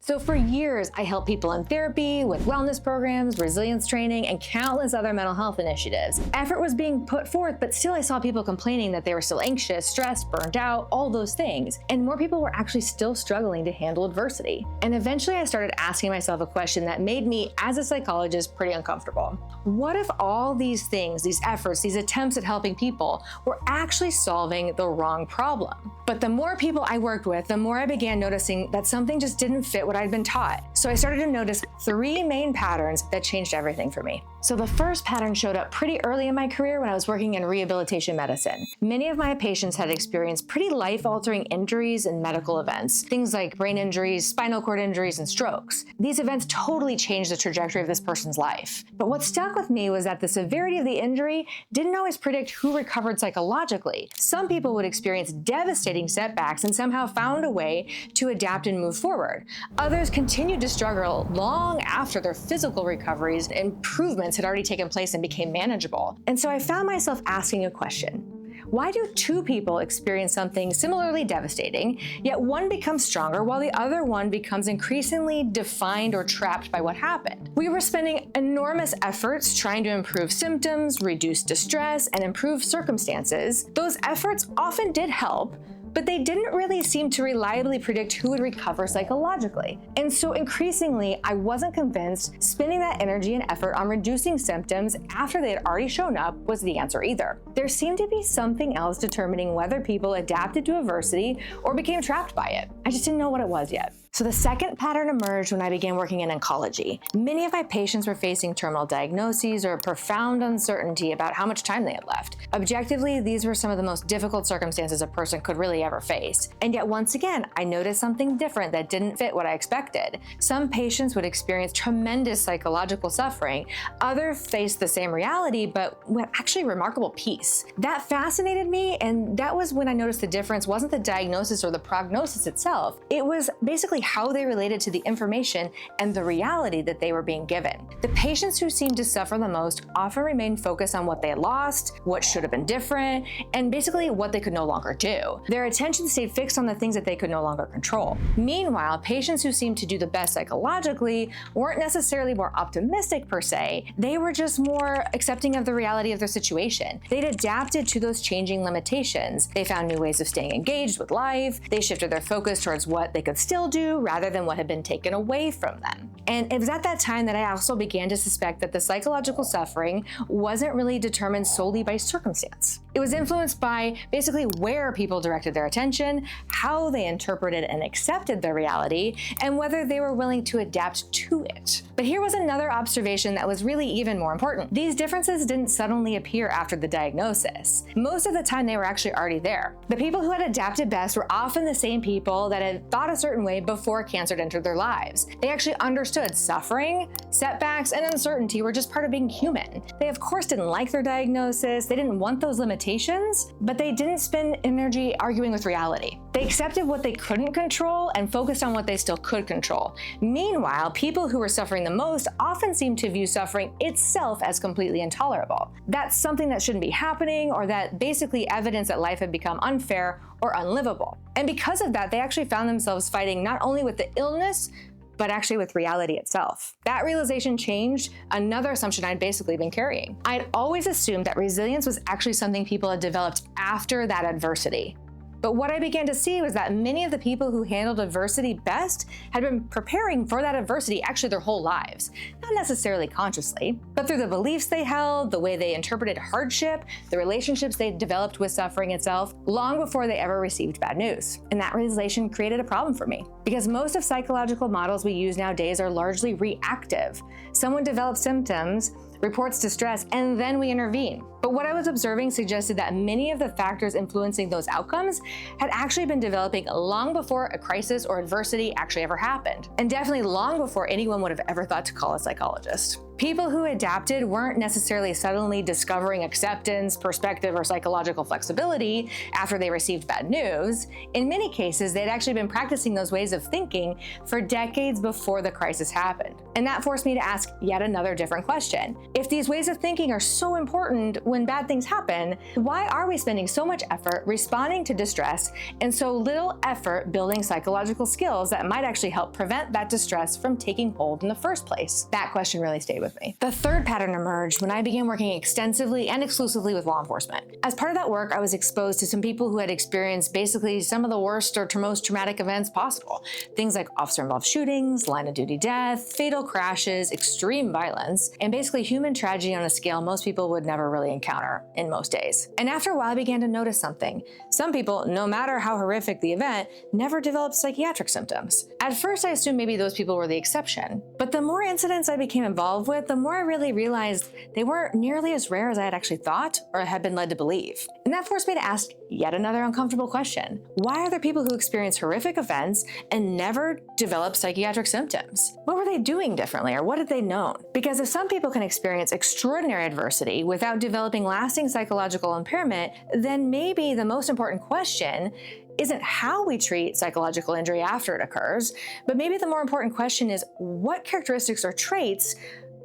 So for years, I helped people in therapy, with wellness programs, resilience training, and countless other mental health initiatives. Effort was being put forth, but still I saw people complaining that they were still anxious, stressed, burned out, all those things. And more people were actually still struggling to handle adversity. And eventually I started asking myself a question that made me, as a psychologist, pretty uncomfortable. What if all these things, these efforts, these attempts at helping people were actually solving the wrong problem? But the more people I worked with, the more I began noticing that something just didn't fit what I'd been taught. So I started to notice three main patterns that changed everything for me. So the first pattern showed up pretty early in my career when I was working in rehabilitation medicine. Many of my patients had experienced pretty life-altering injuries and medical events, things like brain injuries, spinal cord injuries, and strokes. These events totally changed the trajectory of this person's life. But what stuck with me was that the severity of the injury didn't always predict who recovered psychologically. Some people would experience devastating setbacks and somehow found a way to adapt and move forward. Others continued to struggle long after their physical recoveries and improvements had already taken place and became manageable. And so I found myself asking a question. Why do two people experience something similarly devastating, yet one becomes stronger while the other one becomes increasingly defined or trapped by what happened? We were spending enormous efforts trying to improve symptoms, reduce distress, and improve circumstances. Those efforts often did help, but they didn't really seem to reliably predict who would recover psychologically. And so increasingly, I wasn't convinced spending that energy and effort on reducing symptoms after they had already shown up was the answer either. There seemed to be something else determining whether people adapted to adversity or became trapped by it. I just didn't know what it was yet. So the second pattern emerged when I began working in oncology. Many of my patients were facing terminal diagnoses or profound uncertainty about how much time they had left. Objectively, these were some of the most difficult circumstances a person could really ever face. And yet once again, I noticed something different that didn't fit what I expected. Some patients would experience tremendous psychological suffering. Others faced the same reality, but with actually remarkable peace. That fascinated me, and that was when I noticed the difference wasn't the diagnosis or the prognosis itself. It was basically how they related to the information and the reality that they were being given. The patients who seemed to suffer the most often remained focused on what they had lost, what should have been different, and basically what they could no longer do. Their attention stayed fixed on the things that they could no longer control. Meanwhile, patients who seemed to do the best psychologically weren't necessarily more optimistic per se, they were just more accepting of the reality of their situation. They'd adapted to those changing limitations. They found new ways of staying engaged with life. They shifted their focus towards what they could still do rather than what had been taken away from them. And it was at that time that I also began to suspect that the psychological suffering wasn't really determined solely by circumstance. It was influenced by basically where people directed their attention, how they interpreted and accepted their reality, and whether they were willing to adapt to it. But here was another observation that was really even more important. These differences didn't suddenly appear after the diagnosis. Most of the time they were actually already there. The people who had adapted best were often the same people that had thought a certain way before cancer had entered their lives. They actually understood suffering, setbacks, and uncertainty were just part of being human. They of course didn't like their diagnosis, they didn't want those limitations, but they didn't spend energy arguing with reality. They accepted what they couldn't control and focused on what they still could control. Meanwhile, people who were suffering the most often seemed to view suffering itself as completely intolerable. That's something that shouldn't be happening, or that basically evidence that life had become unfair or unlivable. And because of that, they actually found themselves fighting not only with the illness, but actually with reality itself. That realization changed another assumption I'd basically been carrying. I'd always assumed that resilience was actually something people had developed after that adversity. But what I began to see was that many of the people who handled adversity best had been preparing for that adversity actually their whole lives. Not necessarily consciously, but through the beliefs they held, the way they interpreted hardship, the relationships they developed with suffering itself, long before they ever received bad news. And that realization created a problem for me, because most of psychological models we use nowadays are largely reactive. Someone develops symptoms, reports distress, and then we intervene. But what I was observing suggested that many of the factors influencing those outcomes had actually been developing long before a crisis or adversity actually ever happened, and definitely long before anyone would have ever thought to call a psychologist. People who adapted weren't necessarily suddenly discovering acceptance, perspective, or psychological flexibility after they received bad news. In many cases, they'd actually been practicing those ways of thinking for decades before the crisis happened. And that forced me to ask yet another different question. If these ways of thinking are so important when bad things happen, why are we spending so much effort responding to distress and so little effort building psychological skills that might actually help prevent that distress from taking hold in the first place? That question really stayed with me. The third pattern emerged when I began working extensively and exclusively with law enforcement. As part of that work, I was exposed to some people who had experienced basically some of the worst or most traumatic events possible. Things like officer-involved shootings, line-of-duty death, fatal crashes, extreme violence, and basically human tragedy on a scale most people would never really encounter in most days. And after a while, I began to notice something. Some people, no matter how horrific the event, never developed psychiatric symptoms. At first, I assumed maybe those people were the exception. But the more incidents I became involved with, the more I really realized they weren't nearly as rare as I had actually thought or had been led to believe. And that forced me to ask yet another uncomfortable question. Why are there people who experience horrific events and never develop psychiatric symptoms? What were they doing differently, or what had they known? Because if some people can experience extraordinary adversity without developing lasting psychological impairment, then maybe the most important question isn't how we treat psychological injury after it occurs, but maybe the more important question is what characteristics or traits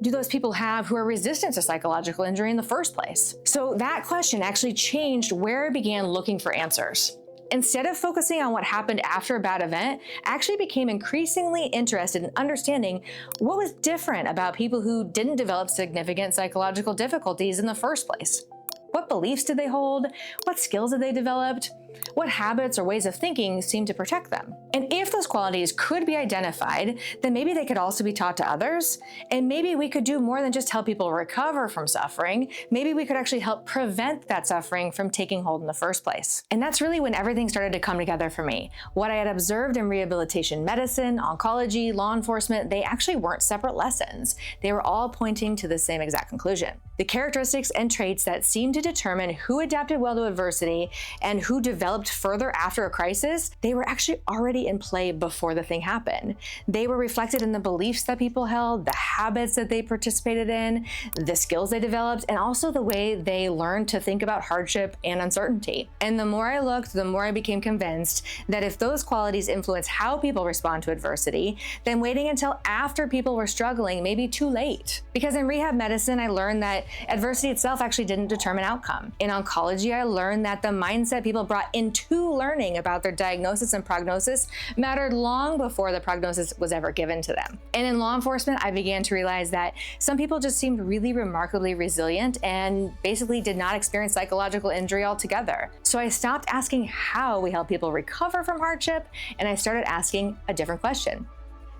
do those people have who are resistant to psychological injury in the first place? So that question actually changed where I began looking for answers. Instead of focusing on what happened after a bad event, I actually became increasingly interested in understanding what was different about people who didn't develop significant psychological difficulties in the first place. What beliefs did they hold? What skills had they developed? What habits or ways of thinking seemed to protect them? And if those qualities could be identified, then maybe they could also be taught to others. And maybe we could do more than just help people recover from suffering. Maybe we could actually help prevent that suffering from taking hold in the first place. And that's really when everything started to come together for me. What I had observed in rehabilitation medicine, oncology, law enforcement, they actually weren't separate lessons. They were all pointing to the same exact conclusion. The characteristics and traits that seemed to determine who adapted well to adversity and who developed further after a crisis, they were actually already in play before the thing happened. They were reflected in the beliefs that people held, the habits that they participated in, the skills they developed, and also the way they learned to think about hardship and uncertainty. And the more I looked, the more I became convinced that if those qualities influence how people respond to adversity, then waiting until after people were struggling may be too late. Because in rehab medicine, I learned that adversity itself actually didn't determine outcome. In oncology, I learned that the mindset people brought into learning about their diagnosis and prognosis mattered long before the prognosis was ever given to them. And in law enforcement, I began to realize that some people just seemed really remarkably resilient and basically did not experience psychological injury altogether. So I stopped asking how we help people recover from hardship, and I started asking a different question.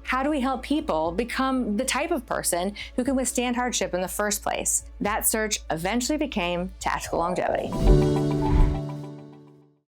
How do we help people become the type of person who can withstand hardship in the first place? That search eventually became tactical longevity.